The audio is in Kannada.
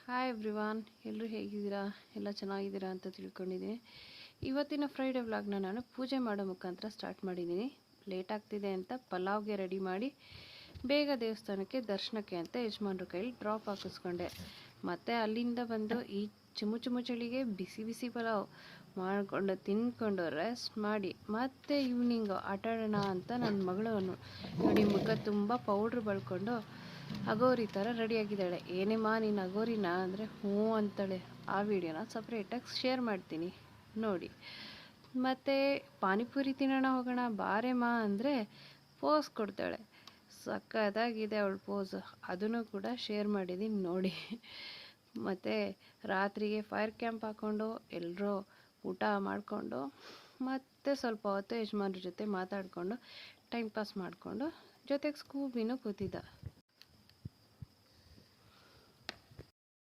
ಹಾಯ್ ಎವ್ರಿವಾನ್, ಎಲ್ಲರೂ ಹೇಗಿದ್ದೀರಾ? ಎಲ್ಲ ಚೆನ್ನಾಗಿದ್ದೀರಾ ಅಂತ ತಿಳ್ಕೊಂಡಿದ್ದೀನಿ. ಇವತ್ತಿನ ಫ್ರೈಡೇ ವ್ಲಾಗ್ನ ನಾನು ಪೂಜೆ ಮಾಡೋ ಮುಖಾಂತರ ಸ್ಟಾರ್ಟ್ ಮಾಡಿದ್ದೀನಿ. ಲೇಟ್ ಆಗ್ತಿದೆ ಅಂತ ಪಲಾವ್ಗೆ ರೆಡಿ ಮಾಡಿ ಬೇಗ ದೇವಸ್ಥಾನಕ್ಕೆ ದರ್ಶನಕ್ಕೆ ಅಂತ ಯಜಮಾನ್ರ ಕೈಲಿ ಡ್ರಾಪ್ ಹಾಕಿಸ್ಕೊಂಡೆ. ಮತ್ತು ಅಲ್ಲಿಂದ ಬಂದು ಈ ಚುಮು ಚಳಿಗೆ ಬಿಸಿ ಬಿಸಿ ಪಲಾವ್ ಮಾಡಿಕೊಂಡು ತಿಂದ್ಕೊಂಡು ರೆಸ್ಟ್ ಮಾಡಿ ಮತ್ತೆ ಈವ್ನಿಂಗು ಆಟ ಆಡೋಣ ಅಂತ ನನ್ನ ಮಗಳು ನೋಡಿ ಮುಖ ತುಂಬ ಪೌಡ್ರ್ ಬಳ್ಕೊಂಡು ಅಗೋರಿ ಥರ ರೆಡಿಯಾಗಿದ್ದಾಳೆ. ಏನೇಮ್ಮ ನೀನು ಅಗೋರಿನ ಅಂದರೆ ಹ್ಞೂ ಅಂತಾಳೆ. ಆ ವಿಡಿಯೋನ ಸಪ್ರೇಟಾಗಿ ಶೇರ್ ಮಾಡ್ತೀನಿ ನೋಡಿ. ಮತ್ತು ಪಾನಿಪುರಿ ತಿನ್ನೋಣ ಹೋಗೋಣ ಬಾರೆಮ್ಮ ಅಂದರೆ ಪೋಸ್ ಕೊಡ್ತಾಳೆ. ಸಕ್ಕತ್ತಾಗಿದೆ ಅವಳ ಪೋಸ್, ಅದನ್ನು ಕೂಡ ಶೇರ್ ಮಾಡಿದ್ದೀನಿ ನೋಡಿ. ಮತ್ತು ರಾತ್ರಿಗೆ ಫೈರ್ ಕ್ಯಾಂಪ್ ಹಾಕ್ಕೊಂಡು ಎಲ್ಲರೂ ಊಟ ಮಾಡಿಕೊಂಡು ಮತ್ತು ಸ್ವಲ್ಪ ಹೊತ್ತು ಯಜಮಾನ್ರ ಜೊತೆ ಮಾತಾಡಿಕೊಂಡು ಟೈಮ್ ಪಾಸ್ ಮಾಡಿಕೊಂಡು ಜೊತೆಗೆ ಸ್ಕೂಬಿನೂ ಕೂತಿದ್ದ.